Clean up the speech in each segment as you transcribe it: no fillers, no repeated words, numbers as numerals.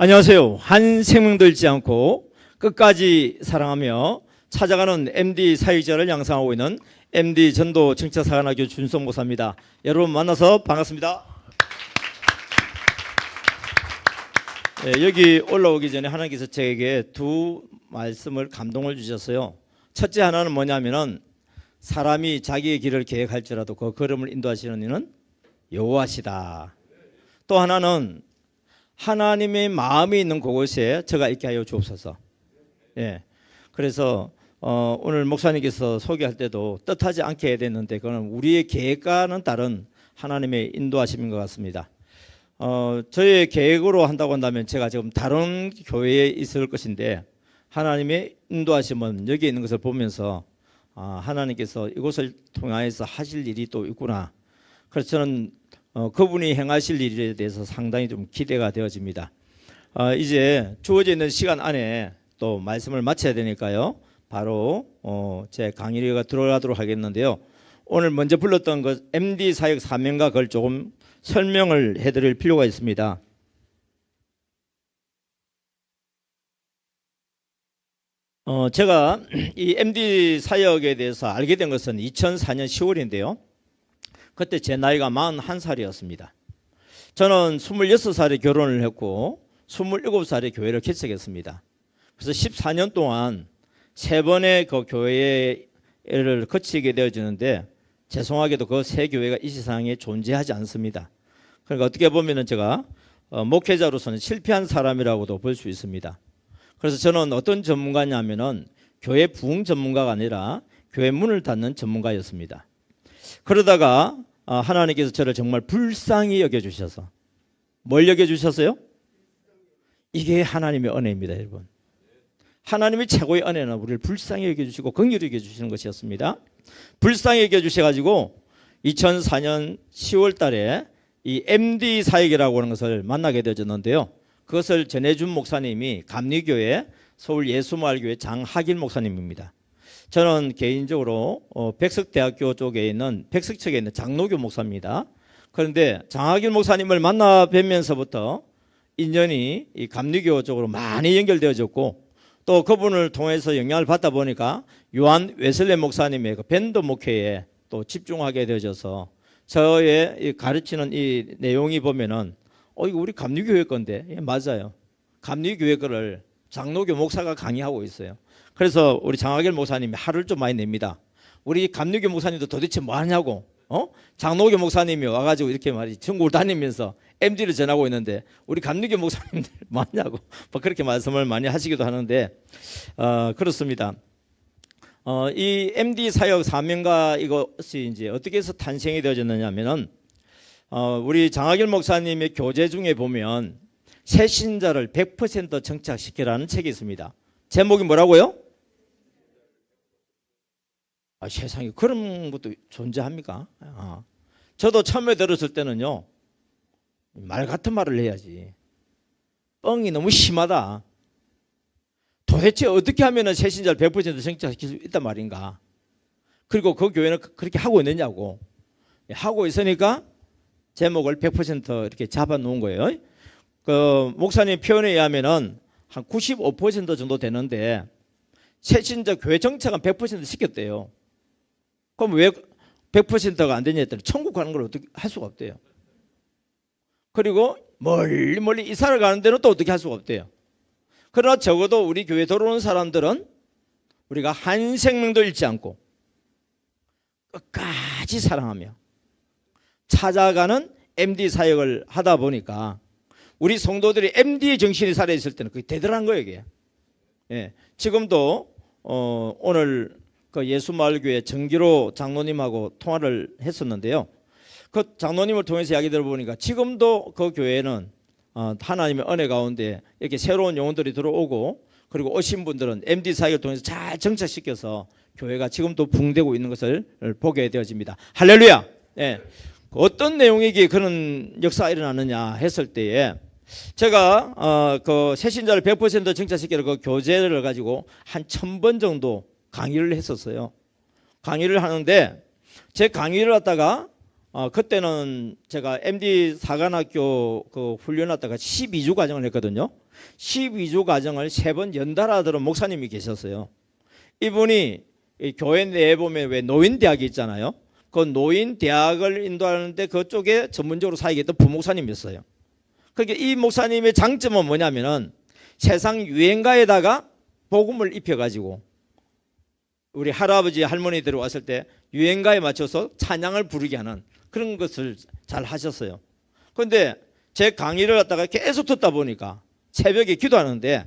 안녕하세요. 한 생명도 잃지 않고 끝까지 사랑하며 찾아가는 MD 사역자를 양성하고 있는 MD 전도 청취자사관학교 준성 목사입니다. 여러분 만나서 반갑습니다. 여기 올라오기 전에 하나님께서 저에게 두 말씀을 감동을 주셨어요. 첫째 하나는 뭐냐면은 사람이 자기의 길을 계획할지라도 그 걸음을 인도하시는 이는 여호와시다. 또 하나는 하나님의 마음이 있는 그곳에 저가 있게 하여 주옵소서. 그래서 오늘 목사님께서 소개할 때도 뜻하지 않게 해야 되는데 그건 우리의 계획과는 다른 하나님의 인도하심인 것 같습니다. 저의 계획으로 한다고 한다면 제가 지금 다른 교회에 있을 것인데 하나님의 인도하심은 여기 있는 것을 보면서 하나님께서 이곳을 통하여서 하실 일이 또 있구나. 그래서 저는 그분이 행하실 일에 대해서 상당히 좀 기대가 되어집니다. 이제 주어져 있는 시간 안에 또 말씀을 마쳐야 되니까요. 바로 제 강의가 들어가도록 하겠는데요. 오늘 먼저 불렀던 그 MD 사역 사명과 그걸 조금 설명을 해드릴 필요가 있습니다. 제가 이 MD 사역에 대해서 알게 된 것은 2004년 10월인데요. 그때 제 나이가 41살이었습니다. 저는 26살에 결혼을 했고 27살에 교회를 개척했습니다. 그래서 14년 동안 3번의 그 교회를 거치게 되어지는데 죄송하게도 그 세 교회가 이 세상에 존재하지 않습니다. 그러니까 어떻게 보면 제가 목회자로서는 실패한 사람이라고도 볼 수 있습니다. 그래서 저는 어떤 전문가냐면은 교회 부흥 전문가가 아니라 교회 문을 닫는 전문가였습니다. 그러다가 하나님께서 저를 정말 불쌍히 여겨주셔서 뭘 여겨주셨어요? 이게 하나님의 은혜입니다, 여러분. 하나님의 최고의 은혜는 우리를 불쌍히 여겨주시고 긍휼히 여겨주시는 것이었습니다. 불쌍히 여겨주셔가지고 2004년 10월 달에 이 MD 사역이라고 하는 것을 만나게 되어졌는데요. 그것을 전해준 목사님이 감리교회 서울예수마을교회 장하길 목사님입니다. 저는 개인적으로 백석대학교 쪽에 있는 백석측에 있는 장로교 목사입니다. 그런데 장하길 목사님을 만나 뵈면서부터 인연이 이 감리교 쪽으로 많이 연결되어졌고 또 그분을 통해서 영향을 받다 보니까 요한 웨슬레 목사님의 그 밴드 목회에 또 집중하게 되어져서 저의 가르치는 이 내용이 보면은 이거 우리 감리교회 건데 맞아요. 감리교회 거를 장로교 목사가 강의하고 있어요. 그래서 우리 장하길 목사님이 하루를 좀 많이 냅니다. 우리 감리교 목사님도 도대체 뭐 하냐고 장로교 목사님이 와가지고 이렇게 전국을 다니면서 MD를 전하고 있는데 우리 감리교 목사님들 뭐 하냐고 그렇게 말씀을 많이 하시기도 하는데 그렇습니다. 이 MD 사역 사명과 이것이 이제 어떻게 해서 탄생이 되어졌느냐 하면은 우리 장하길 목사님의 교재 중에 보면 새신자를 100% 정착시키라는 책이 있습니다. 제목이 뭐라고요? 세상에 그런 것도 존재합니까? 저도 처음에 들었을 때는요, 말 같은 말을 해야지. 뻥이 너무 심하다. 도대체 어떻게 하면 새신자를 100% 정착시킬 수 있단 말인가? 그리고 그 교회는 그렇게 하고 있느냐고. 하고 있으니까 제목을 100% 이렇게 잡아 놓은 거예요. 그 목사님 표현에 의하면은 한 95% 정도 되는데 새신자 교회 정착은 100% 시켰대요. 그럼 왜 100%가 안 되냐 했더니 천국 가는 걸 어떻게 할 수가 없대요. 그리고 멀리 이사를 가는 데는 또 어떻게 할 수가 없대요. 그러나 적어도 우리 교회 들어오는 사람들은 우리가 한 생명도 잃지 않고 끝까지 사랑하며 찾아가는 MD 사역을 하다 보니까 우리 성도들이 MD의 정신이 살아있을 때는 그게 대단한 거예요, 이게. 지금도 오늘 그 예수마을교회 정기로 장로님하고 통화를 했었는데요. 그 장로님을 통해서 이야기 들어보니까 지금도 그 교회는 하나님의 은혜 가운데 이렇게 새로운 영혼들이 들어오고 그리고 오신 분들은 MD 사역을 통해서 잘 정착시켜서 교회가 지금도 붕대고 있는 것을 보게 되어집니다. 할렐루야. 어떤 내용이기에 그런 역사가 일어나느냐 했을 때에 제가 그 새신자를 100% 정착시키는 그 교재를 가지고 한 1000번 정도 강의를 했었어요. 강의를 하는데 제 강의를 하다가 그때는 제가 MD 사관학교 그 훈련 하다가 12주 과정을 했거든요. 12주 과정을 3번 연달아 들은 목사님이 계셨어요. 이분이 이 교회 내에 보면 왜 노인대학이 있잖아요. 그 노인대학을 인도하는데 그쪽에 전문적으로 사역했던 부목사님이었어요. 그러니까 이 목사님의 장점은 뭐냐면은 세상 유행가에다가 복음을 입혀가지고 우리 할아버지 할머니들이 왔을 때 유행가에 맞춰서 찬양을 부르게 하는 그런 것을 잘 하셨어요. 그런데 제 강의를 갖다가 계속 듣다 보니까 새벽에 기도하는데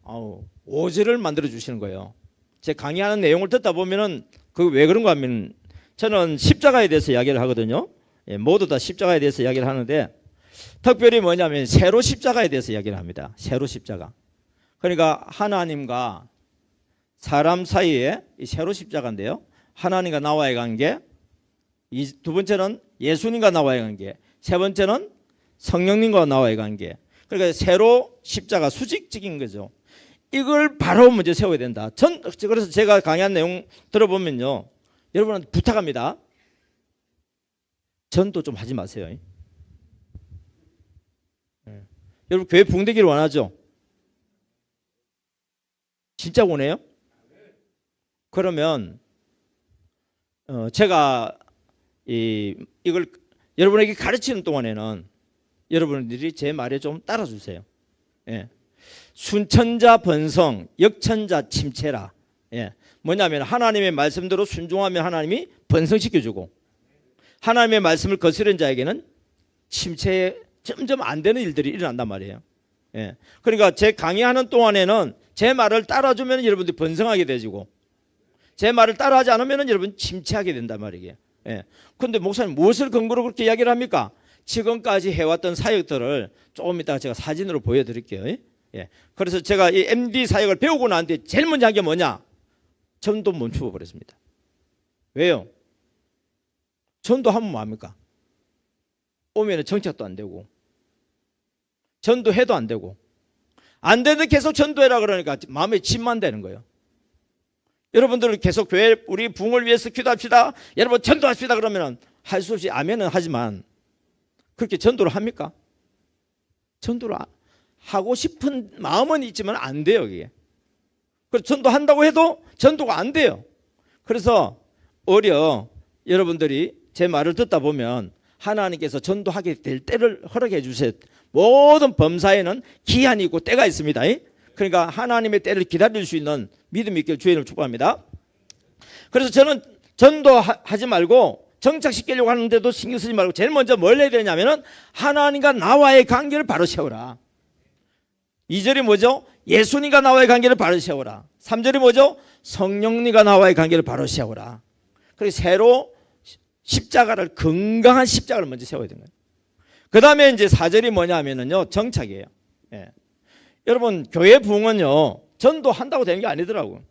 5절을 만들어 주시는 거예요. 제 강의하는 내용을 듣다 보면은 그 왜 그런가 하면 저는 십자가에 대해서 이야기를 하거든요. 모두 다 십자가에 대해서 이야기를 하는데 특별히 뭐냐면 세로 십자가에 대해서 이야기를 합니다. 세로 십자가. 그러니까 하나님과 사람 사이에 이 세로 십자가인데요. 하나님과 나와의 관계, 두 번째는 예수님과 나와의 관계, 세 번째는 성령님과 나와의 관계. 그러니까 세로 십자가 수직적인 거죠. 이걸 바로 먼저 세워야 된다. 그래서 제가 강의한 내용 들어보면요. 여러분한테 부탁합니다. 전도 좀 하지 마세요. 여러분 교회 붕대기를 원하죠? 진짜 원해요? 그러면 제가 이걸 여러분에게 가르치는 동안에는 여러분들이 제 말에 좀 따라주세요. 순천자 번성, 역천자 침체라. 뭐냐면 하나님의 말씀대로 순종하면 하나님이 번성시켜주고 하나님의 말씀을 거스른 자에게는 침체에 점점 안 되는 일들이 일어난단 말이에요. 그러니까 제 강의하는 동안에는 제 말을 따라주면 여러분들이 번성하게 되지고 제 말을 따라하지 않으면 여러분 침체하게 된단 말이에요. 그런데 목사님 무엇을 근거로 그렇게 이야기를 합니까? 지금까지 해왔던 사역들을 조금 이따가 제가 사진으로 보여드릴게요. 그래서 제가 이 MD 사역을 배우고 난 뒤에 제일 먼저 한 게 뭐냐? 전도 멈추어 버렸습니다. 왜요? 전도하면 뭐합니까? 오면 정착도 안 되고 전도해도 안 되고 안 되는데 계속 전도해라 그러니까 마음에 짐만 되는 거예요. 여러분들은 계속 교회 우리 부흥을 위해서 기도합시다. 여러분 전도합시다 그러면 할 수 없이 아멘은 하지만 그렇게 전도를 합니까? 전도를 하고 싶은 마음은 있지만 안 돼요. 그게. 그래서 전도한다고 해도 전도가 안 돼요. 그래서 여러분들이 제 말을 듣다 보면 하나님께서 전도하게 될 때를 허락해 주세요. 모든 범사에는 기한이 있고 때가 있습니다. 그러니까 하나님의 때를 기다릴 수 있는 믿음 있게 주인을 축복합니다. 그래서 저는 전도하지 말고 정착시키려고 하는데도 신경 쓰지 말고 제일 먼저 뭘 해야 되냐면은 하나님과 나와의 관계를 바로 세워라. 2절이 뭐죠? 예수님과 나와의 관계를 바로 세워라. 3절이 뭐죠? 성령님과 나와의 관계를 바로 세워라. 그리고 새로 십자가를 건강한 십자가를 먼저 세워야 되는 거예요. 그 다음에 이제 4절이 뭐냐면요 정착이에요. 여러분 교회 부흥은요 전도한다고 되는 게 아니더라고요.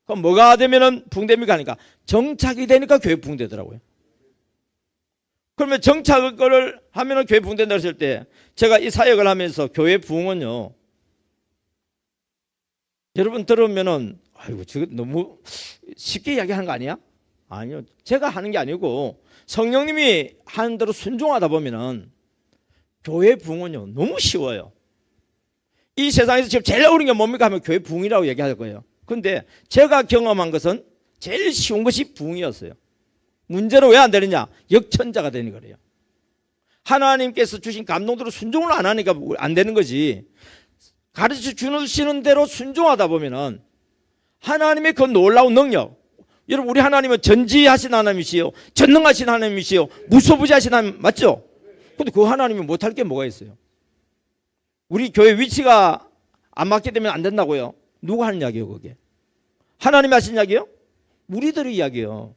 그럼 뭐가 되면은 부흥됩니까 하니까 정착이 되니까 교회 부흥되더라고요. 그러면 정착을 하면은 교회 부흥된다 했을 때 제가 이 사역을 하면서 교회 부흥은요 여러분 들으면은 아이고 저거 너무 쉽게 이야기하는 거 아니야? 아니요. 제가 하는 게 아니고 성령님이 하는 대로 순종하다 보면은 교회 부흥은요 너무 쉬워요. 이 세상에서 지금 제일 어려운 게 뭡니까 하면 교회 부흥이라고 얘기할 거예요. 그런데 제가 경험한 것은 제일 쉬운 것이 부흥이었어요. 문제는 왜 안 되느냐? 역천자가 되는 거래요. 하나님께서 주신 감동대로 순종을 안 하니까 안 되는 거지. 가르쳐 주시는 대로 순종하다 보면은 하나님의 그 놀라운 능력, 여러분 우리 하나님은 전지하신 하나님이시요 전능하신 하나님이시요 무소부지하신 하나님 맞죠? 근데 그 하나님이 못할 게 뭐가 있어요? 우리 교회 위치가 안 맞게 되면 안 된다고요? 누가 하는 이야기예요 그게? 하나님이 하신 이야기예요? 우리들의 이야기예요.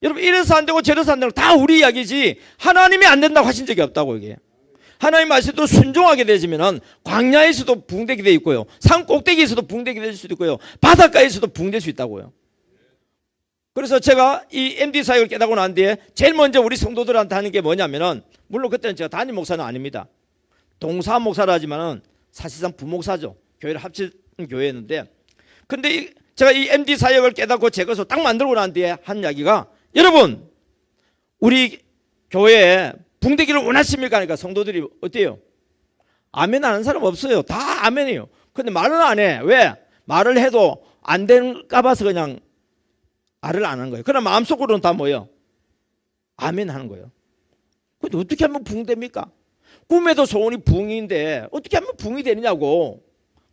여러분 이래서 안 되고 저래서 안 되고 다 우리 이야기지 하나님이 안 된다고 하신 적이 없다고 이게. 하나님 말씀도 순종하게 되지면은 광야에서도 붕대게 돼 있고요. 산 꼭대기에서도 붕대게 될 수도 있고요. 바닷가에서도 붕댈 수 있다고요. 그래서 제가 이 MD 사역을 깨닫고 난 뒤에 제일 먼저 우리 성도들한테 하는 게 뭐냐면은 물론 그때는 제가 담임 목사는 아닙니다. 동사 목사라 하지만은 사실상 부목사죠. 교회를 합친 교회였는데 근데 제가 이 MD 사역을 깨닫고 제 것을 딱 만들고 난 뒤에 한 이야기가 여러분 우리 교회에 붕대기를 원하십니까? 하니까 성도들이 어때요? 아멘 하는 사람 없어요. 다 아멘이에요. 근데 말은 안 해. 왜? 말을 해도 안 될까 봐서 그냥 말을 안 하는 거예요. 그러나 마음속으로는 다 뭐예요? 아멘 하는 거예요. 근데 어떻게 하면 붕됩니까? 꿈에도 소원이 붕인데 어떻게 하면 붕이 되느냐고.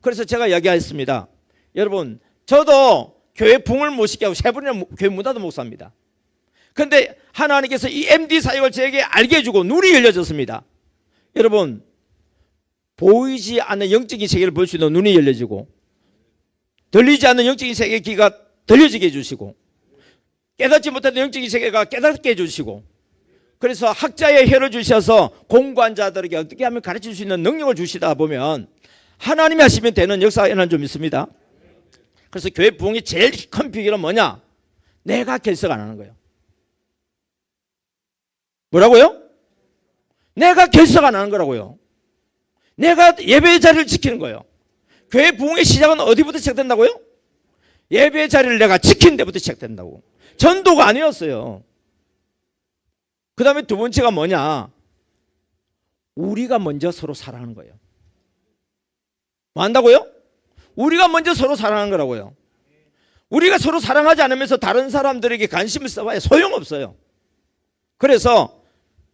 그래서 제가 이야기했습니다. 여러분, 저도 교회 붕을 못 시게 하고 세 번이나 교회 문 닫아 목사입니다. 그런데 하나님께서 이 MD 사역을 저에게 알게 해주고 눈이 열려졌습니다. 여러분, 보이지 않는 영적인 세계를 볼 수 있는 눈이 열려지고, 들리지 않는 영적인 세계의 귀가 들려지게 해주시고, 깨닫지 못하는 영적인 세계가 깨닫게 해주시고, 그래서 학자의 혀를 주셔서 공부한 자들에게 어떻게 하면 가르칠 수 있는 능력을 주시다 보면 하나님이 하시면 되는 역사에는 좀 있습니다. 그래서 교회 부흥의 제일 큰 비결은 뭐냐? 내가 결석 안 하는 거예요. 뭐라고요? 내가 결석 안 하는 거라고요. 내가 예배의 자리를 지키는 거예요. 교회 부흥의 시작은 어디부터 시작된다고요? 예배의 자리를 내가 지키는 데부터 시작된다고. 전도가 아니었어요. 그 다음에 두 번째가 뭐냐? 우리가 먼저 서로 사랑하는 거예요. 뭐 한다고요? 우리가 먼저 서로 사랑하는 거라고요. 우리가 서로 사랑하지 않으면서 다른 사람들에게 관심을 써봐야 소용없어요. 그래서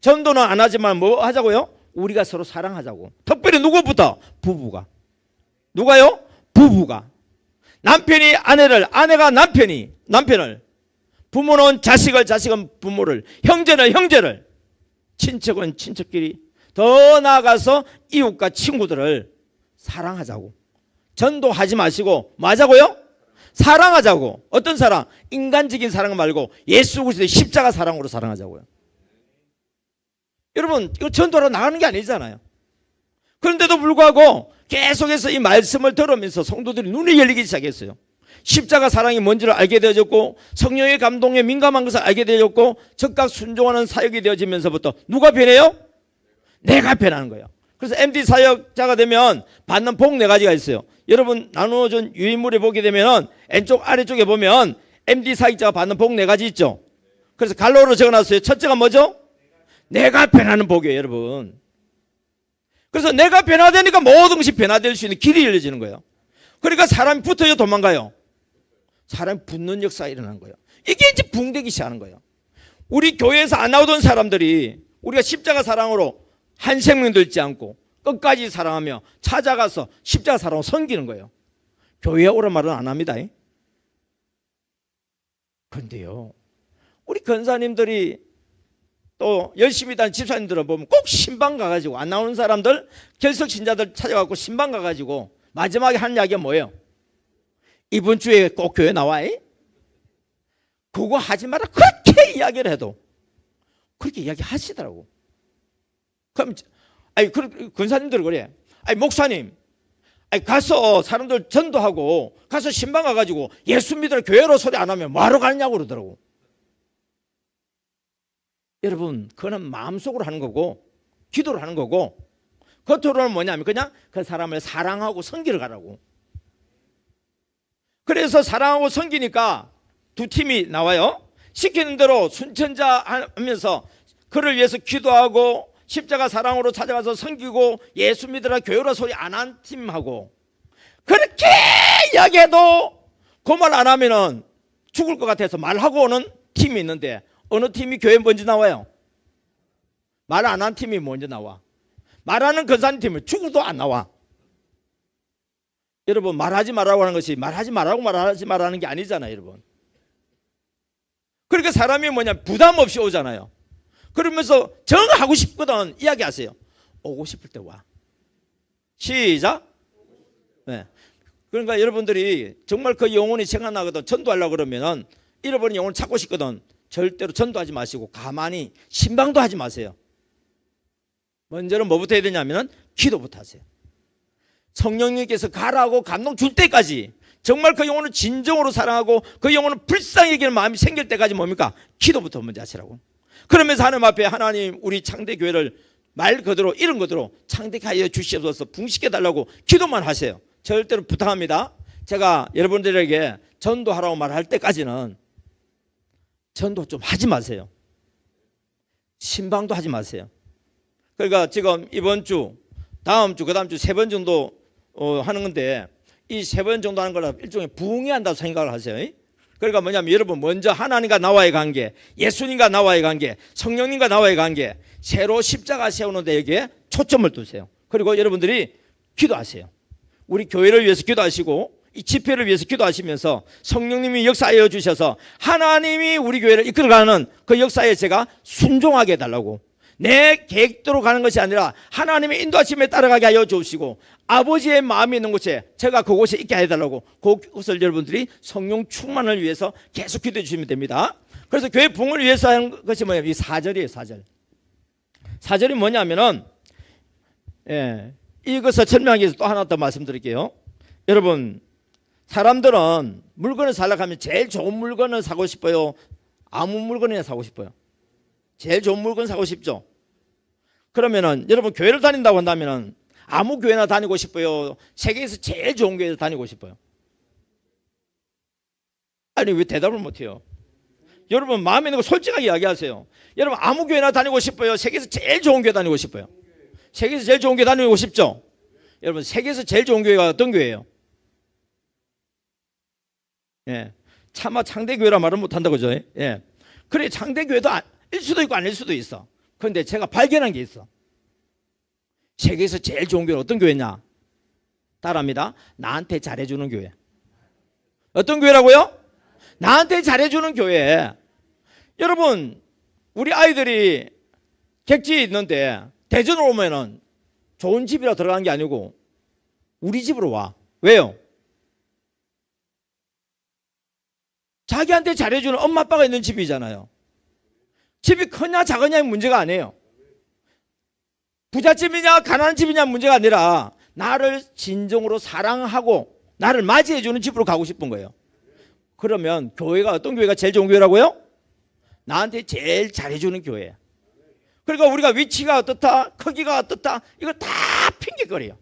전도는 안 하지만 뭐 하자고요? 우리가 서로 사랑하자고. 특별히 누구부터? 부부가. 누가요? 부부가. 남편이 아내를, 아내가 남편을, 부모는 자식을, 자식은 부모를, 형제는 형제를, 친척은 친척끼리, 더 나아가서 이웃과 친구들을 사랑하자고. 전도하지 마시고 뭐 하자고요? 사랑하자고. 어떤 사랑? 인간적인 사랑 말고 예수 그리스도의 십자가 사랑으로 사랑하자고요. 여러분, 이거 전도하러 나가는 게 아니잖아요. 그런데도 불구하고 계속해서 이 말씀을 들으면서 성도들이 눈이 열리기 시작했어요. 십자가 사랑이 뭔지를 알게 되어졌고, 성령의 감동에 민감한 것을 알게 되어졌고, 즉각 순종하는 사역이 되어지면서부터 누가 변해요? 내가 변하는 거예요. 그래서 MD 사역자가 되면 받는 복 네 가지가 있어요. 여러분, 나누어준 유인물에 보게 되면 왼쪽 아래쪽에 보면 MD 사역자가 받는 복 네 가지 있죠. 그래서 갈로로 적어놨어요. 첫째가 뭐죠? 내가 변하는 복이에요, 여러분. 그래서 내가 변화되니까 모든 것이 변화될 수 있는 길이 열려지는 거예요. 그러니까 사람이 붙어요, 도망가요? 사람이 붙는 역사가 일어나는 거예요. 이게 이제 붕대기 시작하는 거예요. 우리 교회에서 안 나오던 사람들이 우리가 십자가 사랑으로 한 생명도 잃지 않고 끝까지 사랑하며 찾아가서 십자가 사랑으로 섬기는 거예요. 교회에 오란 말은 안 합니다. 그런데요, 우리 권사님들이 또 열심히 다니는 집사님들은 보면 꼭 신방 가가지고 안 나오는 사람들, 결석신자들 찾아가고 신방 가가지고 마지막에 하는 이야기가 뭐예요? 이번 주에 꼭 교회 나와. 그거 하지 마라. 그렇게 이야기를 해도 그렇게 이야기 하시더라고. 그럼 아니 권사님들 그래. 아니 목사님, 아니 가서 사람들 전도하고 가서 신방 가가지고 예수 믿으라 교회로 소리 안 하면 뭐하러 가느냐고 그러더라고. 여러분, 그거는 마음속으로 하는 거고 기도를 하는 거고, 겉으로는 뭐냐면 그냥 그 사람을 사랑하고 섬기러 가라고. 그래서 사랑하고 섬기니까 두 팀이 나와요. 시키는 대로 순천자 하면서 그를 위해서 기도하고 십자가 사랑으로 찾아가서 섬기고 예수 믿으라 교회로 소리 안 한 팀하고, 그렇게 이야기해도 그 말 안 하면은 죽을 것 같아서 말하고 오는 팀이 있는데, 어느 팀이 교회 먼저 나와요? 말 안 한 팀이 먼저 나와. 말하는 권사님 팀은 죽어도 안 나와. 여러분, 말하지 말라고 하는 것이 말하지 말라는 게 아니잖아요, 여러분. 그러니까 사람이 뭐냐, 부담 없이 오잖아요. 그러면서 정하고 싶거든 이야기하세요. 오고 싶을 때 와. 시작. 네. 그러니까 여러분들이 정말 그 영혼이 생각나거든 전도하려고 그러면은 잃어버린 영혼을 찾고 싶거든 절대로 전도하지 마시고 가만히 신방도 하지 마세요. 먼저는 뭐부터 해야 되냐면은 기도부터 하세요. 성령님께서 가라고 감동 줄 때까지, 정말 그 영혼을 진정으로 사랑하고 그 영혼을 불쌍히 여기는 마음이 생길 때까지 뭡니까? 기도부터 먼저 하시라고. 그러면서 하나님 앞에 하나님 우리 창대교회를 말 그대로 이런 그대로 창대케 하여 주시옵소서 붕시켜 달라고 기도만 하세요. 절대로 부탁합니다. 제가 여러분들에게 전도하라고 말할 때까지는 전도 좀 하지 마세요. 신방도 하지 마세요. 그러니까 지금 이번 주 다음 주 그다음 주 3번 정도 하는 건데 이 3번 정도 하는 걸 일종의 부흥이 한다고 생각을 하세요. 그러니까 뭐냐면 여러분 먼저 하나님과 나와의 관계, 예수님과 나와의 관계, 성령님과 나와의 관계, 새로 십자가 세우는 데 여기에 초점을 두세요. 그리고 여러분들이 기도하세요. 우리 교회를 위해서 기도하시고 이 집회를 위해서 기도하시면서 성령님이 역사하여 주셔서 하나님이 우리 교회를 이끌어가는 그 역사에 제가 순종하게 해달라고, 내 계획대로 가는 것이 아니라 하나님의 인도하심에 따라가게 하여 주시고 아버지의 마음이 있는 곳에 제가 그곳에 있게 해달라고, 그것을 여러분들이 성령 충만을 위해서 계속 기도해 주시면 됩니다. 그래서 교회 부흥을 위해서 하는 것이 뭐냐면 이 4절이에요. 4절이 뭐냐면은 이것을 설명하기 위해서 또 하나 더 말씀드릴게요. 여러분, 사람들은 물건을 사려고 하면 제일 좋은 물건을 사고 싶어요? 아무 물건이나 사고 싶어요? 제일 좋은 물건 사고 싶죠? 그러면은 여러분 교회를 다닌다고 한다면은 아무 교회나 다니고 싶어요? 세계에서 제일 좋은 교회를 다니고 싶어요? 아니 왜 대답을 못해요? 여러분 마음에 있는 거 솔직하게 이야기하세요. 여러분 아무 교회나 다니고 싶어요? 세계에서 제일 좋은 교회 다니고 싶어요? 세계에서 제일 좋은 교회 다니고 싶죠? 여러분 세계에서 제일 좋은 교회가 어떤 교회예요? 차마 창대교회라 말은 못한다 그죠? 그래 창대교회도 일 수도 있고 아닐 수도 있어. 그런데 제가 발견한 게 있어. 세계에서 제일 좋은 교회는 어떤 교회냐? 따라합니다. 나한테 잘해주는 교회. 어떤 교회라고요? 나한테 잘해주는 교회. 여러분 우리 아이들이 객지에 있는데 대전으로 오면은 좋은 집이라 들어간 게 아니고 우리 집으로 와. 왜요? 자기한테 잘해주는 엄마 아빠가 있는 집이잖아요. 집이 크냐 작으냐의 문제가 아니에요. 부잣집이냐 가난한 집이냐 문제가 아니라 나를 진정으로 사랑하고 나를 맞이해주는 집으로 가고 싶은 거예요. 그러면 교회가 어떤 교회가 제일 좋은 교회라고요? 나한테 제일 잘해주는 교회. 그러니까 우리가 위치가 어떻다 크기가 어떻다 이거 다 핑계거려요.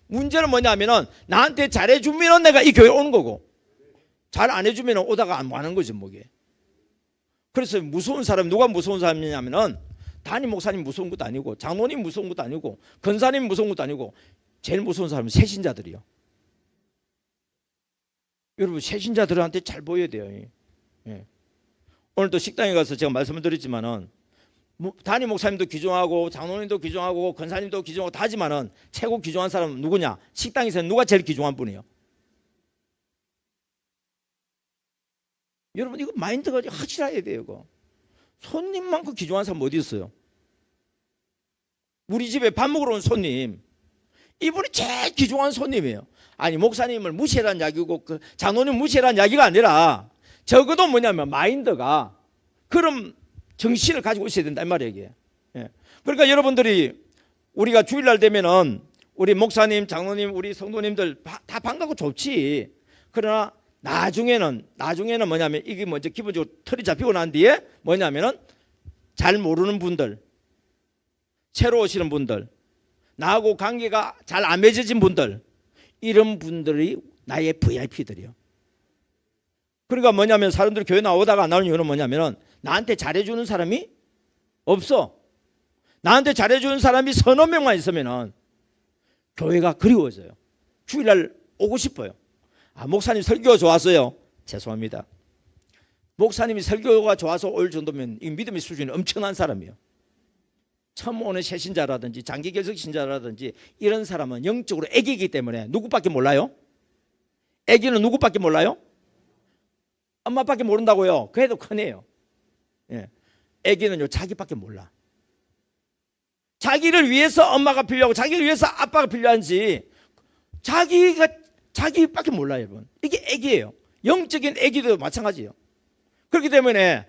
문제는 뭐냐면은 나한테 잘해주면 내가 이 교회에 오는 거고 잘 안 해주면 오다가 안 하는 거죠. 뭐게. 그래서 무서운 사람, 누가 무서운 사람이냐면은 담임 목사님 무서운 것도 아니고 장로님 무서운 것도 아니고 권사님 무서운 것도 아니고 제일 무서운 사람은 새신자들이요. 여러분 새신자들한테 잘 보여야 돼요. 오늘도 식당에 가서 제가 말씀을 드렸지만은 담임 목사님도 귀중하고 장로님도 귀중하고 권사님도 귀중하고 다 하지만은 최고 귀중한 사람은 누구냐? 식당에서는 누가 제일 귀중한 분이에요? 여러분 이거 마인드가 확실해야 돼요. 이거. 손님만큼 귀중한 사람 어디 있어요? 우리 집에 밥 먹으러 온 손님, 이분이 제일 귀중한 손님이에요. 아니 목사님을 무시해라는 이야기고 그 장로님 무시해라는 이야기가 아니라 적어도 뭐냐면 마인드가 그런 정신을 가지고 있어야 된다 이 말이에요. 이게. 그러니까 여러분들이 우리가 주일날 되면은 우리 목사님, 장로님, 우리 성도님들 다 반갑고 좋지. 그러나 나중에는 뭐냐면 이게 먼저 기본적으로 틀이 잡히고 난 뒤에 뭐냐면은 잘 모르는 분들, 새로 오시는 분들, 나하고 관계가 잘 안 맺어진 분들, 이런 분들이 나의 VIP들이요. 그러니까 뭐냐면 사람들이 교회 나오다가 안 나오는 이유는 뭐냐면은 나한테 잘해주는 사람이 없어. 나한테 잘해주는 사람이 서너 명만 있으면은 교회가 그리워져요. 주일날 오고 싶어요. 목사님 설교가 좋았어요. 죄송합니다. 목사님이 설교가 좋아서 올 정도면 이 믿음의 수준이 엄청난 사람이에요. 처음 오는 새신자라든지 장기 결석 신자라든지 이런 사람은 영적으로 애기이기 때문에 누구밖에 몰라요? 애기는 누구밖에 몰라요? 엄마밖에 모른다고요. 그래도 큰애요. 애기는요 자기밖에 몰라. 자기를 위해서 엄마가 필요하고 자기를 위해서 아빠가 필요한지 자기밖에 몰라요. 여러분. 이게 애기예요. 영적인 애기도 마찬가지예요. 그렇기 때문에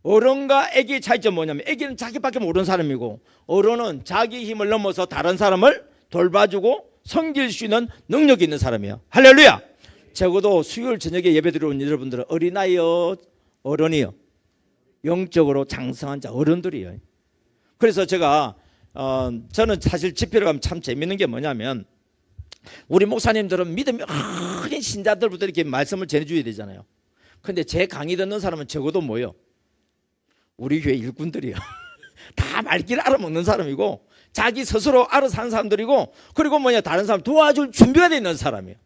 어른과 애기의 차이점은 뭐냐면 애기는 자기밖에 모르는 사람이고 어른은 자기 힘을 넘어서 다른 사람을 돌봐주고 섬길 수 있는 능력이 있는 사람이에요. 할렐루야. 적어도 수요일 저녁에 예배 드려온 여러분들은 어린아이요 어른이요 영적으로 장성한 자 어른들이에요. 그래서 제가 저는 사실 집회를 가면 참 재밌는 게 뭐냐면 우리 목사님들은 믿음이 어린 신자들부터 이렇게 말씀을 전해줘야 되잖아요. 근데 제 강의 듣는 사람은 적어도 뭐요? 우리 교회 일꾼들이요. 다 말귀를 알아먹는 사람이고 자기 스스로 알아서 하는 사람들이고, 그리고 뭐냐, 다른 사람 도와줄 준비가 돼 있는 사람이에요.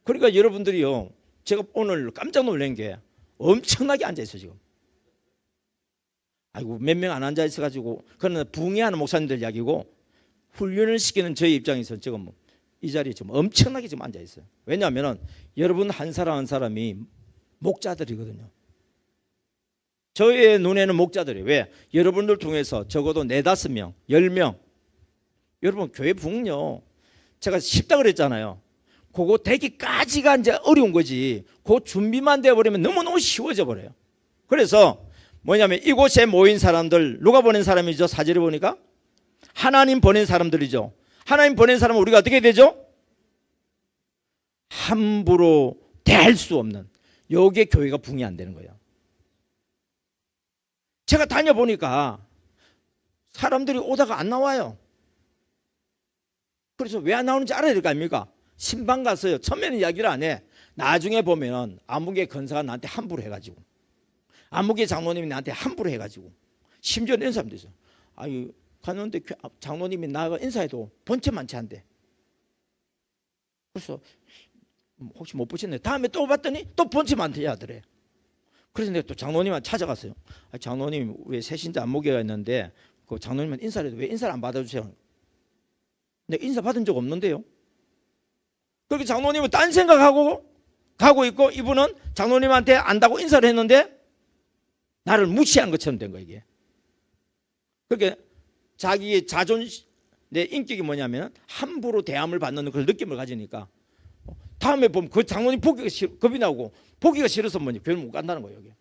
그러니까 여러분들이요, 제가 오늘 깜짝 놀란 게 엄청나게 앉아있어요 지금. 아이고, 몇 명 안 앉아있어가지고, 그러나 붕해하는 목사님들 이야기고, 훈련을 시키는 저희 입장에서 지금 이 자리에 지금 엄청나게 지금 앉아있어요. 왜냐하면 여러분 한 사람 한 사람이 목자들이거든요. 저의 눈에는 목자들이에요. 왜? 여러분들 통해서 적어도 4, 5명, 10명, 여러분 교회 부흥요, 제가 쉽다 그랬잖아요. 그거 되기까지가 이제 어려운 거지, 그 준비만 되어버리면 너무너무 쉬워져 버려요. 그래서 뭐냐면 이곳에 모인 사람들, 누가 보낸 사람이죠? 사절에 보니까 하나님 보낸 사람들이죠. 하나님 보낸 사람은 우리가 어떻게 되죠? 함부로 대할 수 없는, 여기에 교회가 붕이 안 되는 거예요. 제가 다녀보니까 사람들이 오다가 안 나와요. 그래서 왜 안 나오는지 알아야 될 거 아닙니까? 신방 갔어요. 처음에는 이야기를 안 해. 나중에 보면 아무개 건사가 나한테 함부로 해가지고, 아무개 장로님이 나한테 함부로 해가지고, 심지어 이런 사람도 있어요. 아니, 갔는데 장로님이 나가 인사해도 본체 많지 않대. 그래서 혹시 못 보셨네. 다음에 또 봤더니 또 본체 많대 하더래. 그래서 내가 또 장로님한테 찾아갔어요. 장로님, 왜 새신자 안목회가 있는데 그 장로님한테 인사를 해도 왜 인사를 안 받아주세요? 내가 인사 받은 적 없는데요. 그렇게 장로님은 딴 생각하고 가고 있고, 이분은 장로님한테 안다고 인사를 했는데 나를 무시한 것처럼 된 거예요, 이게. 그렇게 자기의 내 인격이 뭐냐면 함부로 대함을 받는 그런 느낌을 가지니까 다음에 보면 그 장로님 보기가 겁이 나고, 보기가 싫어서 뭐냐, 교회를 못 간다는 거예요. 여기.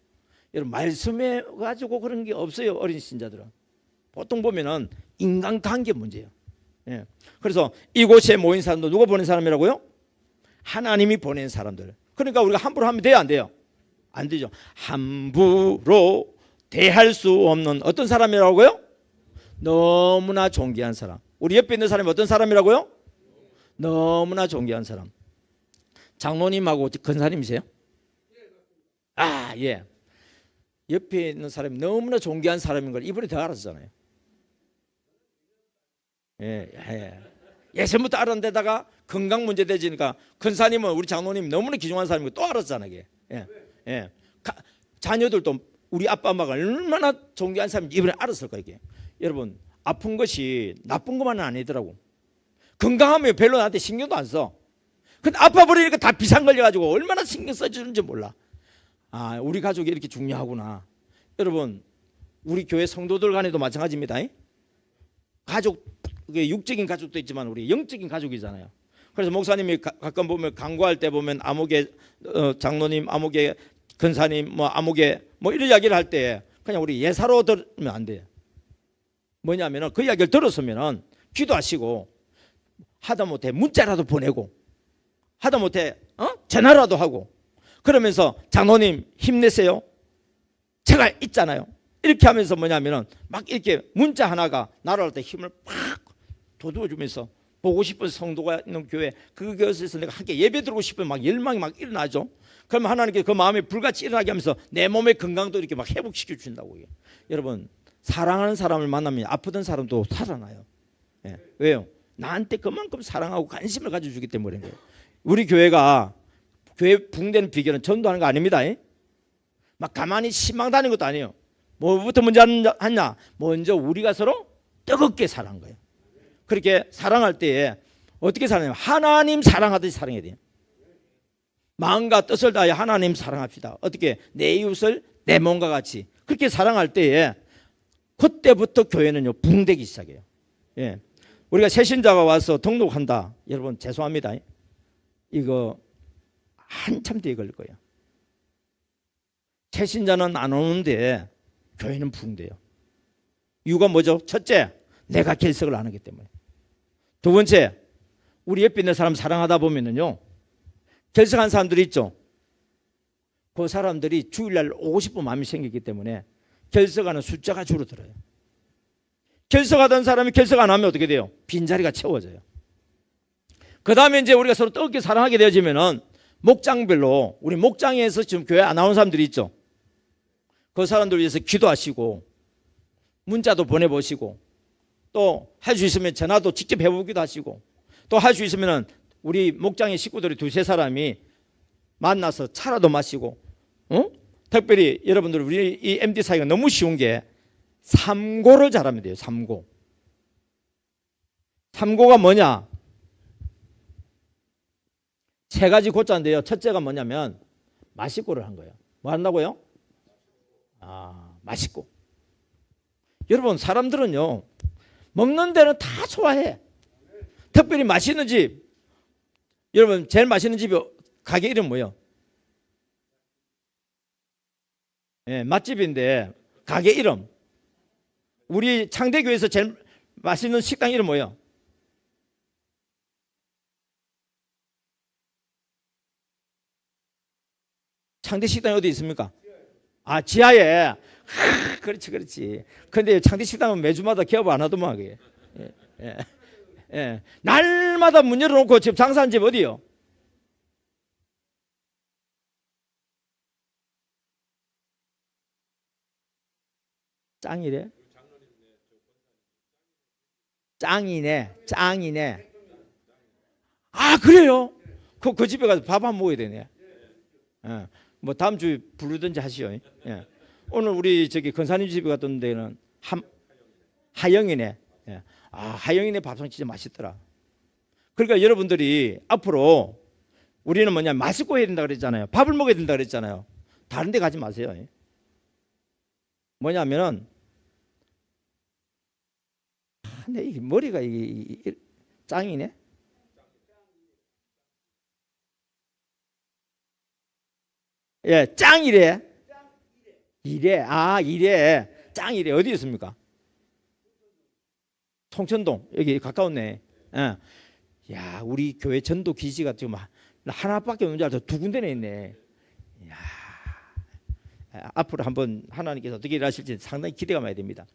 여러분, 말씀해 가지고 그런 게 없어요. 어린 신자들은 보통 보면은 인간관계 문제예요. 예. 그래서 이곳에 모인 사람도 누가 보낸 사람이라고요? 하나님이 보낸 사람들. 그러니까 우리가 함부로 하면 돼요, 안 돼요? 안 되죠. 함부로 대할 수 없는 어떤 사람이라고요? 너무나 존귀한 사람. 우리 옆에 있는 사람이 어떤 사람이라고요? 너무나 존귀한 사람. 장로님하고 근사님이세요? 아, 예. 옆에 있는 사람이 너무나 존귀한 사람인 걸 이번에 더 알았잖아요. 예. 예전부터 알았는데다가 건강 문제 되지니까, 근사님은 우리 장로님 너무나 귀중한 사람인 걸 또 알았잖아요. 예. 자녀들도 우리 아빠 엄마가 얼마나 존귀한 사람인지 이번에 알았을 거예요. 이게. 여러분, 아픈 것이 나쁜 것만은 아니더라고. 건강하면 별로 나한테 신경도 안 써. 근데 아파 버리니까 다 비상 걸려가지고 얼마나 신경 써주는지 몰라. 아, 우리 가족이 이렇게 중요하구나. 여러분, 우리 교회 성도들 간에도 마찬가지입니다. 가족, 육적인 가족도 있지만 우리 영적인 가족이잖아요. 그래서 목사님이 가끔 보면 강구할 때 보면 아무개 장로님, 아무개 근사님, 뭐 아무개 뭐 이런 이야기를 할 때 그냥 우리 예사로 들으면 안 돼요. 뭐냐면은 그 이야기를 들었으면은 기도하시고, 하다못해 문자라도 보내고, 하다못해 전화라도 하고, 그러면서 장로님 힘내세요, 제가 있잖아요, 이렇게 하면서 뭐냐면은 막 이렇게 문자 하나가 나를 할 때 힘을 팍 돋워주면서, 보고 싶은 성도가 있는 교회, 그 교회에서 내가 함께 예배 드리고 싶은 막 열망이 막 일어나죠. 그러면 하나님께 그 마음이 불같이 일어나게 하면서 내 몸의 건강도 이렇게 막 회복시켜 준다고. 여러분, 사랑하는 사람을 만나면 아프던 사람도 살아나요. 예. 왜요? 나한테 그만큼 사랑하고 관심을 가져주기 때문인 거예요. 우리 교회가, 교회 붕대는 비결은 전도하는 거 아닙니다. 막 가만히 신망다니는 것도 아니에요. 뭐부터 먼저 하냐? 먼저 우리가 서로 뜨겁게 사랑한 거예요. 그렇게 사랑할 때에 어떻게 사랑해요? 하나님 사랑하듯이 사랑해야 돼요. 마음과 뜻을 다해 하나님 사랑합시다. 어떻게? 내 이웃을 내 몸과 같이. 그렇게 사랑할 때에 그때부터 교회는요 붕대기 시작해요. 예. 우리가 새신자가 와서 등록한다. 여러분 죄송합니다. 이거 한참 뒤에 걸릴 거예요. 새신자는 안 오는데 교회는 붕대요. 이유가 뭐죠? 첫째, 내가 결석을 안 하기 때문에. 두 번째, 우리 옆에 있는 사람 사랑하다 보면은요, 결석한 사람들이 있죠. 그 사람들이 주일날 오고 싶은 마음이 생기기 때문에 결석하는 숫자가 줄어들어요. 결석하던 사람이 결석 안 하면 어떻게 돼요? 빈자리가 채워져요. 그 다음에 이제 우리가 서로 뜨겁게 사랑하게 되어지면은 목장별로, 우리 목장에서 지금 교회 안 나오는 사람들이 있죠. 그 사람들 위해서 기도하시고 문자도 보내보시고 또 할 수 있으면 전화도 직접 해보기도 하시고, 또 할 수 있으면 우리 목장의 식구들이 두세 사람이 만나서 차라도 마시고, 특별히 여러분들 우리 이 MD 사이가 너무 쉬운 게 삼고를 잘하면 돼요. 삼고. 삼고가 뭐냐? 세 가지 고자인데요. 첫째가 뭐냐면 맛있고를 한 거예요. 뭐 한다고요? 맛있고. 여러분 사람들은요 먹는 데는 다 좋아해. 특별히 맛있는 집, 여러분 제일 맛있는 집이 가게 이름 뭐예요? 맛집인데 가게 이름, 우리 창대교회에서 제일 맛있는 식당 이름 뭐예요? 창대 식당이 어디 있습니까? 지하에. 그렇지. 근데 창대 식당은 매주마다 개업 안 하더만. 날마다 문 열어놓고 지금 장사한 집 어디요? 짱이래? 짱이네. 그래요? 그 집에 가서 밥 한 먹어야 되네. 뭐 다음 주에 부르든지 하시오. 오늘 우리 근사님 집에 갔던 데는 하영이네. 하영이네 밥상 진짜 맛있더라. 그러니까 여러분들이 앞으로 우리는 뭐냐, 맛있고 해야 된다 그랬잖아요. 밥을 먹어야 된다 그랬잖아요. 다른 데 가지 마세요. 뭐냐면은 내 머리가 짱이네. 짱이래. 이래. 짱이래. 어디 있습니까? 송천동. 여기 가까웠네. 야, 우리 교회 전도 기지가 지금 하나밖에 없는 줄 알았더니 두 군데나 있네. 앞으로 한번 하나님께서 어떻게 일하실지 상당히 기대가 많이 됩니다.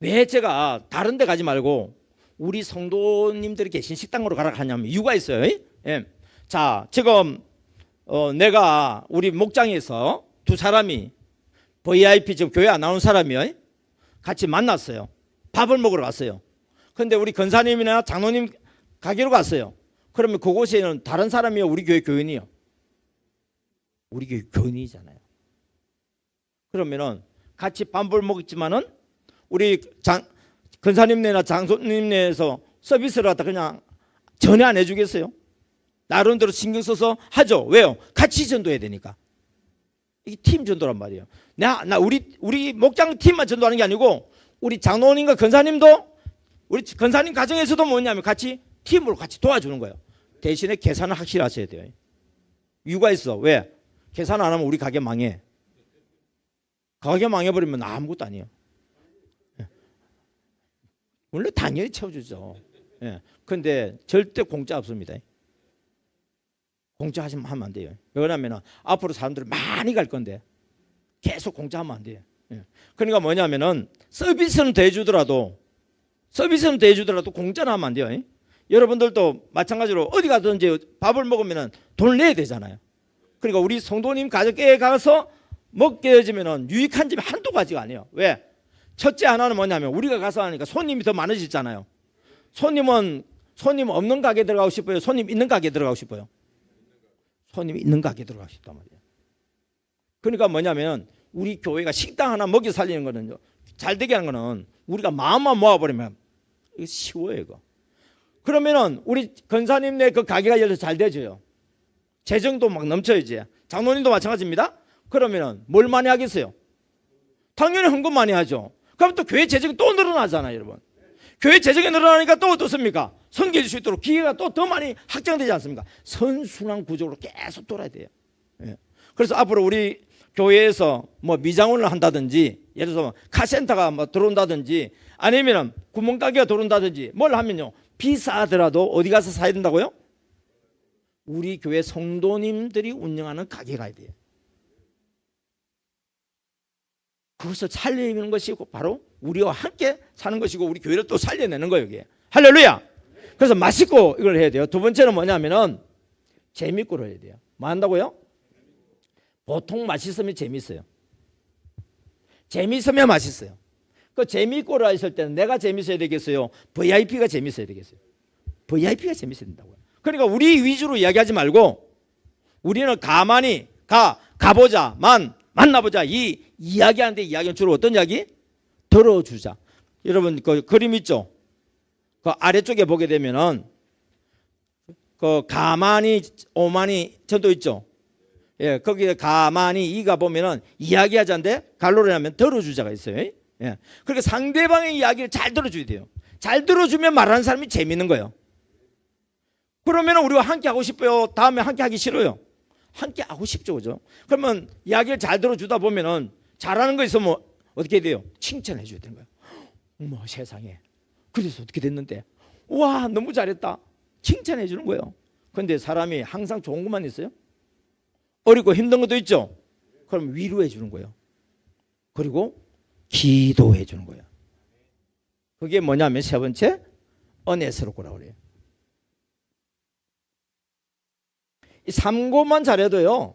왜 제가 다른 데 가지 말고 우리 성도님들이 계신 식당으로 가라 하냐면 이유가 있어요. 자, 지금 내가 우리 목장에서 두 사람이 VIP 지금 교회 안 나온 사람이 같이 만났어요. 밥을 먹으러 갔어요. 근데 우리 권사님이나 장로님 가게로 갔어요. 그러면 그곳에는 다른 사람이요, 우리 교회 교인이요? 우리 교회 교인이잖아요. 그러면은 같이 밥을 먹었지만은 우리 권사님네나 장로님네에서 서비스를 갖다 그냥 전혀 안 해주겠어요? 나름대로 신경 써서 하죠. 왜요? 같이 전도해야 되니까. 이게 팀 전도란 말이에요. 우리 목장 팀만 전도하는 게 아니고 우리 장로님과 권사님도 우리 권사님 가정에서도 뭐냐면 같이 팀으로 같이 도와주는 거예요. 대신에 계산을 확실히 하셔야 돼요. 이유가 있어. 왜? 계산 안 하면 우리 가게 망해. 가게 망해버리면 아무것도 아니에요. 물론 당연히 채워주죠. 근데 절대 공짜 없습니다. 공짜 하면 안 돼요. 왜냐하면 앞으로 사람들이 많이 갈 건데 계속 공짜 하면 안 돼요. 그러니까 뭐냐면은 서비스는 대주더라도 공짜는 하면 안 돼요. 여러분들도 마찬가지로 어디 가든지 밥을 먹으면 돈을 내야 되잖아요. 그러니까 우리 성도님 가족에 가서 먹게 되지면은 유익한 집이 한두 가지가 아니에요. 왜? 첫째 하나는 뭐냐면 우리가 가서 하니까 손님이 더 많아지잖아요. 손님 없는 가게 들어가고 싶어요? 손님 있는 가게 들어가고 싶어요? 손님이 있는 가게 들어가고 싶단 말이에요. 그러니까 뭐냐면 우리 교회가 식당 하나 먹여 살리는 거는요, 잘 되게 하는 거는 우리가 마음만 모아버리면 이거 쉬워요. 이거. 그러면은 우리 권사님네 그 가게가 열려서 잘 되죠. 재정도 막 넘쳐야지. 장로님도 마찬가지입니다. 그러면은 뭘 많이 하겠어요? 당연히 헌금 많이 하죠. 그럼 또 교회 재정이 또 늘어나잖아요, 여러분. 교회 재정이 늘어나니까 또 어떻습니까? 섬길 수 있도록 기회가 또 더 많이 확장되지 않습니까? 선순환 구조로 계속 돌아야 돼요. 그래서 앞으로 우리 교회에서 뭐 미장원을 한다든지, 예를 들어서 카센터가 뭐 들어온다든지, 아니면 구멍가게가 들어온다든지, 뭘 하면요, 비싸더라도 어디 가서 사야 된다고요? 우리 교회 성도님들이 운영하는 가게 가야 돼요. 그것을 살리는 것이 바로 우리와 함께 사는 것이고 우리 교회를 또 살려내는 거예요. 이게. 할렐루야. 그래서 맛있고 이걸 해야 돼요. 두 번째는 뭐냐면은 재밌고 해야 돼요. 뭐 한다고요? 보통 맛있으면 재밌어요. 재밌으면 맛있어요. 그 재미있고라 했을 때는 내가 재밌어야 되겠어요? VIP가 재밌어야 되겠어요? VIP가 재밌어야 된다고요. 그러니까 우리 위주로 이야기하지 말고 우리는 가만히 가보자, 만나보자. 이 이야기하는데 이야기는 주로 어떤 이야기? 들어주자. 여러분 그 그림 있죠? 그 아래쪽에 보게 되면은 그 가만히 오만히 전도 있죠? 예, 거기에 가만히 이가 보면은 이야기하자인데 갈로를 하면 들어주자가 있어요. 예. 그러니까 상대방의 이야기를 잘 들어줘야 돼요. 잘 들어주면 말하는 사람이 재밌는 거예요. 그러면 우리가 함께 하고 싶어요? 다음에 함께 하기 싫어요? 함께 하고 싶죠, 그죠? 그러면 이야기를 잘 들어주다 보면은 잘하는 거 있으면 어떻게 돼요? 칭찬해 줘야 되는 거예요. 어머 세상에, 그래서 어떻게 됐는데? 와 너무 잘했다. 칭찬해 주는 거예요. 근데 사람이 항상 좋은 것만 있어요? 어렵고 힘든 것도 있죠? 그럼 위로해 주는 거예요. 그리고 기도해 주는 거예요. 그게 뭐냐면 세 번째, 은혜스럽고라고 그래요. 이 3고만 잘해도요,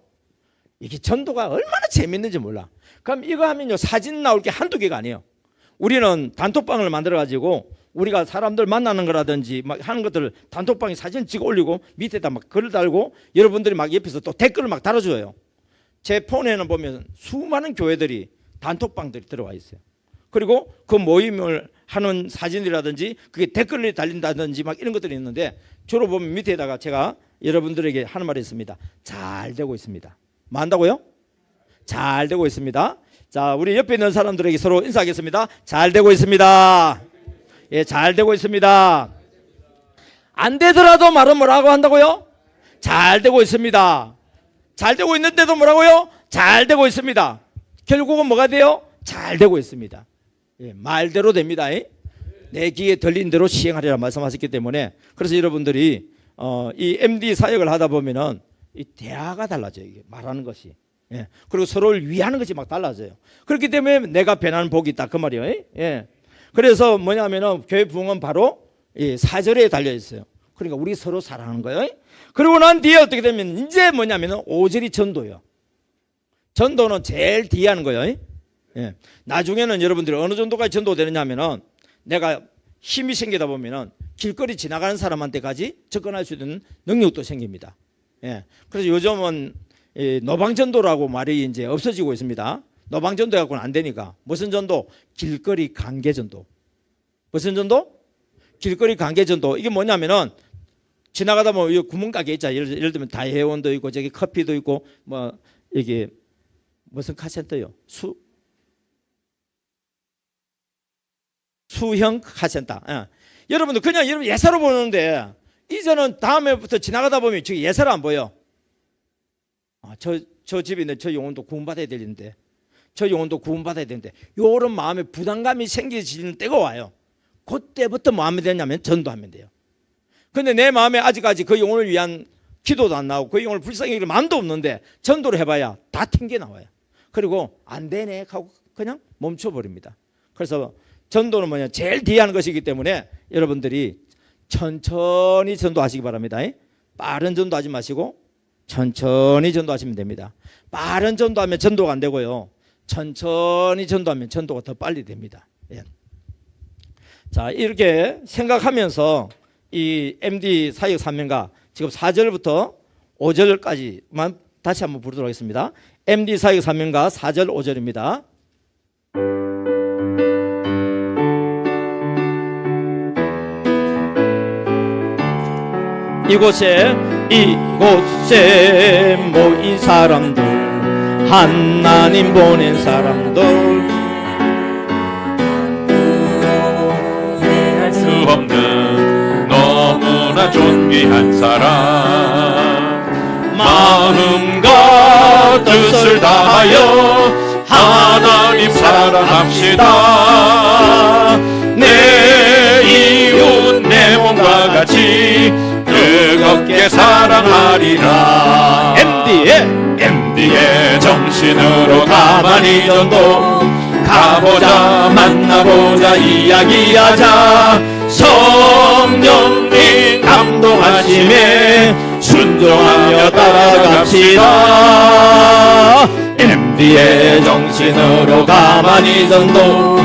이게 전도가 얼마나 재밌는지 몰라. 그럼 이거 하면요, 사진 나올 게 한두 개가 아니에요. 우리는 단톡방을 만들어 가지고 우리가 사람들 만나는 거라든지 막 하는 것들을 단톡방에 사진 찍어 올리고 밑에다 막 글을 달고 여러분들이 막 옆에서 또 댓글을 막 달아줘요. 제 폰에는 보면 수많은 교회들이 단톡방들이 들어와 있어요. 그리고 그 모임을 하는 사진이라든지 그게 댓글이 달린다든지 막 이런 것들이 있는데 주로 보면 밑에다가 제가 여러분들에게 하는 말이 있습니다. 잘 되고 있습니다. 뭐 한다고요? 잘 되고 있습니다. 자, 우리 옆에 있는 사람들에게 서로 인사하겠습니다. 잘 되고 있습니다. 예, 잘 되고 있습니다. 안 되더라도 말은 뭐라고 한다고요? 잘 되고 있습니다. 잘 되고 있는데도 뭐라고요? 잘 되고 있습니다. 결국은 뭐가 돼요? 잘 되고 있습니다. 예, 말대로 됩니다. 내 귀에 들린 대로 시행하리라 말씀하셨기 때문에 그래서 여러분들이 이 MD 사역을 하다 보면은 이 대화가 달라져요. 이게 말하는 것이. 예. 그리고 서로를 위하는 것이 막 달라져요. 그렇기 때문에 내가 변하는 복이 있다 그 말이에요. 예. 그래서 뭐냐면은 교회 부흥은 바로 이 4절에 달려 있어요. 그러니까 우리 서로 사랑하는 거예요. 그리고 난 뒤에 어떻게 되면 이제 뭐냐면은 5절이 전도예요. 전도는 제일 뒤에 하는 거예요. 예. 나중에는 여러분들이 어느 정도까지 전도되느냐면은 내가 힘이 생기다 보면은 길거리 지나가는 사람한테까지 접근할 수 있는 능력도 생깁니다. 예. 그래서 요즘은 노방전도라고 말이 이제 없어지고 있습니다. 노방전도 갖고는 안 되니까. 무슨 전도? 길거리 관계전도. 무슨 전도? 길거리 관계전도. 이게 뭐냐면은 지나가다 보면 여기 구멍가게 있잖아요. 예를 들면 다이해원도 있고 저기 커피도 있고 뭐 이게 무슨 카센터요? 수형 카센터. 예. 여러분들 그냥 여러분 예사로 보는데 이제는 다음에부터 지나가다 보면 저기 예사로 안 보여. 저 집에 있는 저 영혼도 구원받아야 되는데 저 영혼도 구원받아야 되는데 이런 마음에 부담감이 생기는 때가 와요. 그때부터 뭐 하면 되냐면 전도하면 돼요. 근데 내 마음에 아직까지 그 영혼을 위한 기도도 안 나오고 그 영혼을 불쌍히 여길 마음도 없는데 전도를 해봐야 다 튕겨 나와요. 그리고 안 되네 하고 그냥 멈춰버립니다. 그래서 전도는 뭐냐 제일 뒤에 하는 것이기 때문에 여러분들이 천천히 전도하시기 바랍니다. 빠른 전도하지 마시고 천천히 전도하시면 됩니다. 빠른 전도하면 전도가 안 되고요. 천천히 전도하면 전도가 더 빨리 됩니다. 예. 자, 이렇게 생각하면서 이 MD 사역 사명가 지금 4절부터 5절까지만 다시 한번 부르도록 하겠습니다. MD 사역 사명가 4절 5절입니다. 이곳에 모인 사람들 하나님 보낸 사람들 할 수 없는 너무나 존귀한 사람 마음과 뜻을 다하여 하나님 사랑합시다. 내 이웃 내 몸과 같이 뜨겁게 사랑하리라. MD의 정신으로 가만히 전도 가보자 만나보자 이야기하자. 성령님 감동하심에 순종하며 따라갑시다. MD의 정신으로 가만히 전도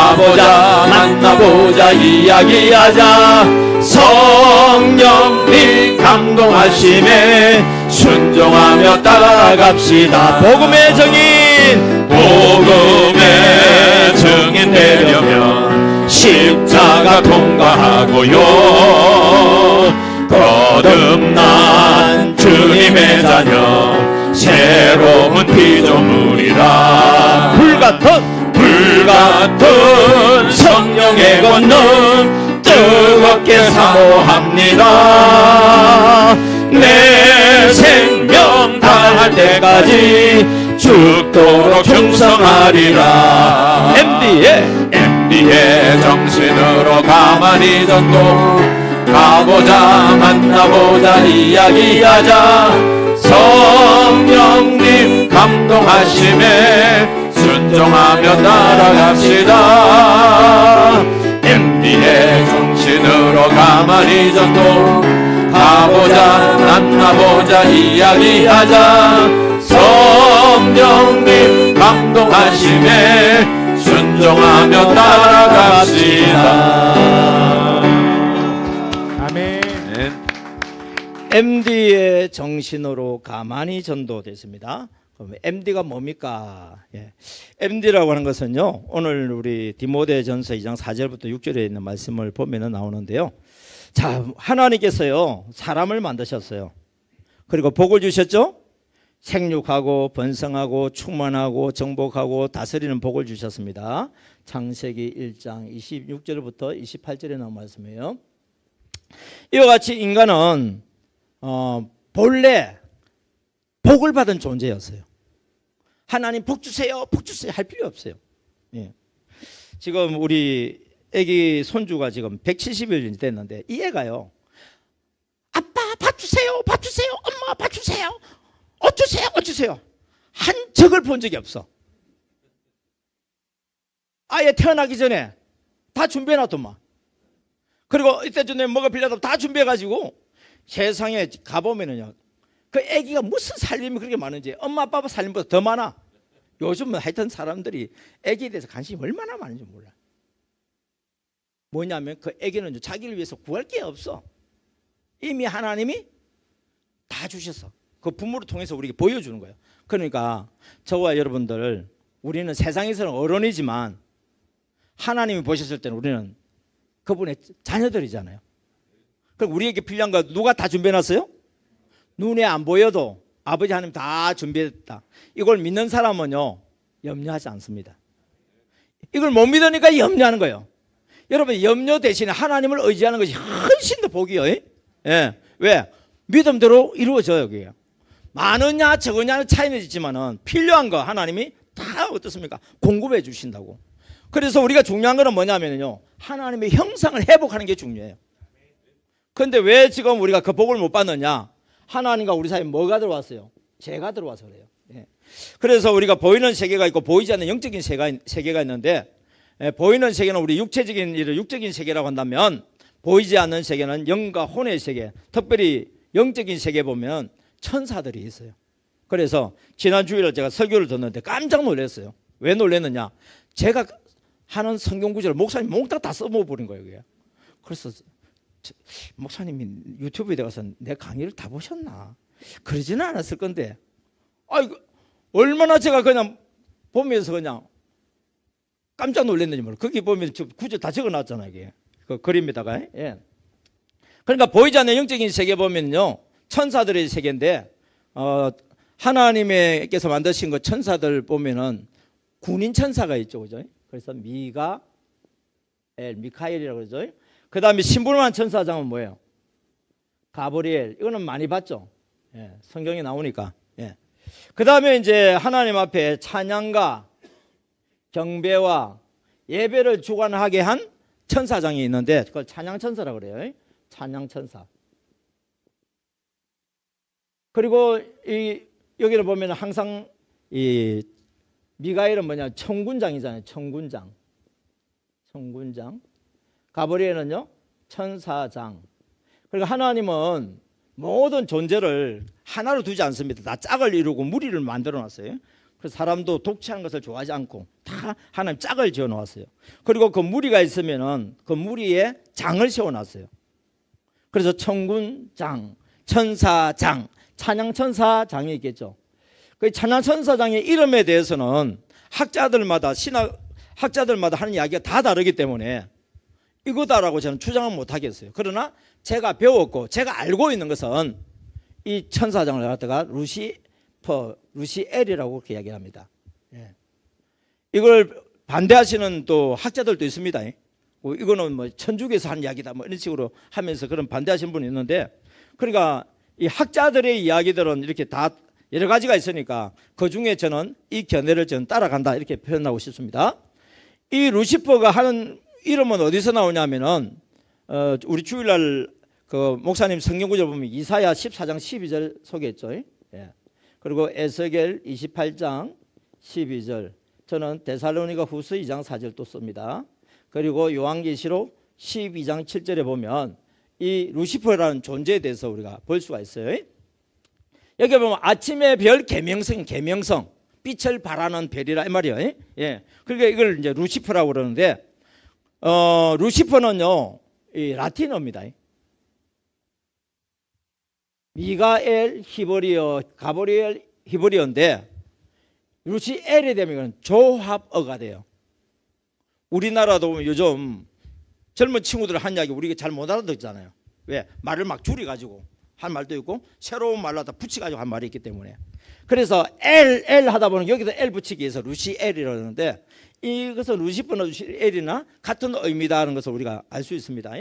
가보자 만나보자 이야기하자. 성령님 감동하심에 순종하며 따라갑시다. 복음의 증인, 복음의 증인 되려면 십자가 통과하고요. 거듭난 주님의 자녀 새로운 피조물이라. 불같은 성령의 권능 뜨겁게 사모합니다. 내 생명 다할 때까지 죽도록 충성하리라. MD의 정신으로 가만히 전도 가보자 만나보자 이야기하자. 성령님 감동하심에 순종하며 따라갑시다. MD의 정신으로 가만히 전도 가보자 만나보자 이야기하자. 성령님 감동하심에 순종하며 따라갑시다. 아멘. MD의 정신으로 가만히 전도됐습니다. 그럼 MD가 뭡니까? MD라고 하는 것은요, 오늘 우리 디모데전서 2장 4절부터 6절에 있는 말씀을 보면 나오는데요. 자, 하나님께서요 사람을 만드셨어요. 그리고 복을 주셨죠. 생육하고 번성하고 충만하고 정복하고 다스리는 복을 주셨습니다. 창세기 1장 26절부터 28절에 나온 말씀이에요. 이와 같이 인간은 본래 복을 받은 존재였어요. 하나님 복 주세요, 복 주세요 할 필요 없어요. 지금 우리 애기 손주가 지금 170일 됐는데 이 애가요, 아빠 밥 주세요, 밥 주세요, 엄마 밥 주세요, 옷 주세요, 옷 주세요 한 적을 본 적이 없어. 아예 태어나기 전에 다 준비해놨더만. 그리고 이때쯤 되면 뭐가 필요하다고 다 준비해가지고 세상에 가보면은요, 그 애기가 무슨 살림이 그렇게 많은지 엄마 아빠 살림보다 더 많아. 요즘은 하여튼 사람들이 애기에 대해서 관심이 얼마나 많은지 몰라. 뭐냐면 그 애기는 자기를 위해서 구할 게 없어. 이미 하나님이 다 주셨어. 그 부모를 통해서 우리에게 보여주는 거예요. 그러니까 저와 여러분들, 우리는 세상에서는 어른이지만 하나님이 보셨을 때는 우리는 그분의 자녀들이잖아요. 그럼 우리에게 필요한 거 누가 다 준비해놨어요? 눈에 안 보여도 아버지 하나님 다 준비했다. 이걸 믿는 사람은요 염려하지 않습니다. 이걸 못 믿으니까 염려하는 거예요. 여러분, 염려 대신에 하나님을 의지하는 것이 훨씬 더 복이요. 왜? 믿음대로 이루어져요. 그게 많으냐 적으냐는 차이는 있지만은 필요한 거 하나님이 다 어떻습니까? 공급해 주신다고. 그래서 우리가 중요한 거는 뭐냐면요, 하나님의 형상을 회복하는 게 중요해요. 그런데 왜 지금 우리가 그 복을 못 받느냐? 하나님과 우리 사이에 뭐가 들어왔어요? 죄가 들어와서 그래요. 그래서 우리가 보이는 세계가 있고 보이지 않는 영적인 세계가 있는데, 보이는 세계는 우리 육체적인 일을 육적인 세계라고 한다면, 보이지 않는 세계는 영과 혼의 세계, 특별히 영적인 세계에 보면 천사들이 있어요. 그래서 지난 주일에 제가 설교를 듣는데 깜짝 놀랐어요. 왜 놀랐느냐? 제가 하는 성경 구절을 목사님 몽땅 다 써먹어버린 거예요. 그게. 그래서 목사님이 유튜브에 들어가서 내 강의를 다 보셨나? 그러지는 않았을 건데, 아이고 얼마나 제가 그냥 보면서 그냥 깜짝 놀랐는지 몰라. 거기 보면 구절 다 적어놨잖아요. 이게 그 그림에다가. 그러니까 보이지 않는 영적인 세계 보면요, 천사들의 세계인데, 하나님께서 만드신 그 천사들 보면은 군인 천사가 있죠, 그죠? 그래서 미카엘이라고 그러죠. 그 다음에 신분한 천사장은 뭐예요? 가브리엘. 이거는 많이 봤죠. 성경에 나오니까. 그 다음에 이제 하나님 앞에 찬양과 경배와 예배를 주관하게 한 천사장이 있는데 그걸 찬양천사라고 그래요. 찬양천사. 그리고 여기를 보면 항상 이 미가엘은 뭐냐? 천군장이잖아요. 천군장. 가브리엘은요 천사장. 그러니까 하나님은 모든 존재를 하나로 두지 않습니다. 다 짝을 이루고 무리를 만들어 놨어요. 그래서 사람도 독취하는 것을 좋아하지 않고 다 하나님 짝을 지어 놓았어요. 그리고 그 무리가 있으면은 그 무리에 장을 세워 놨어요. 그래서 천군장, 천사장, 찬양천사장이 있겠죠. 그 찬양천사장의 이름에 대해서는 학자들마다 하는 이야기가 다 다르기 때문에 이거다라고 저는 주장은 못 하겠어요. 그러나 제가 배웠고 제가 알고 있는 것은 이 천사장을 갖다가 루시엘이라고 그렇게 이야기합니다. 예. 이걸 반대하시는 또 학자들도 있습니다. 이거는 뭐 천주교에서 한 이야기다 뭐 이런 식으로 하면서 그런 반대하시는 분이 있는데, 그러니까 이 학자들의 이야기들은 이렇게 다 여러 가지가 있으니까 그 중에 저는 이 견해를 저는 따라간다 이렇게 표현하고 싶습니다. 이 루시퍼가 하는 이름은 어디서 나오냐면은 우리 주일날 그 목사님 성경구절 보면 이사야 14장 12절 소개했죠. 예. 그리고 에스겔 28장 12절, 저는 데살로니가 후서 2장 4절 또 씁니다. 그리고 요한계시록 12장 7절에 보면 이 루시퍼라는 존재에 대해서 우리가 볼 수가 있어요. 여기 보면 아침의 별 계명성, 빛을 발하는 별이라 이 말이에요. 예. 그러니까 이걸 이제 루시퍼라고 그러는데, 루시퍼는요, 이 라틴어입니다. 미가엘 히브리어, 가브리엘 히브리어인데 루시엘이 되면 조합어가 돼요. 우리나라도 보면 요즘 젊은 친구들 한 이야기 우리가 잘 못 알아듣잖아요. 왜? 말을 막 줄여가지고 한 말도 있고 새로운 말로 다 붙여가지고 한 말이 있기 때문에. 그래서 L 하다 보면 여기서 L 붙이기 위해서 루시엘이라고 하는데, 이것은 루시퍼나 루시엘이나 같은 의미다는 것을 우리가 알 수 있습니다.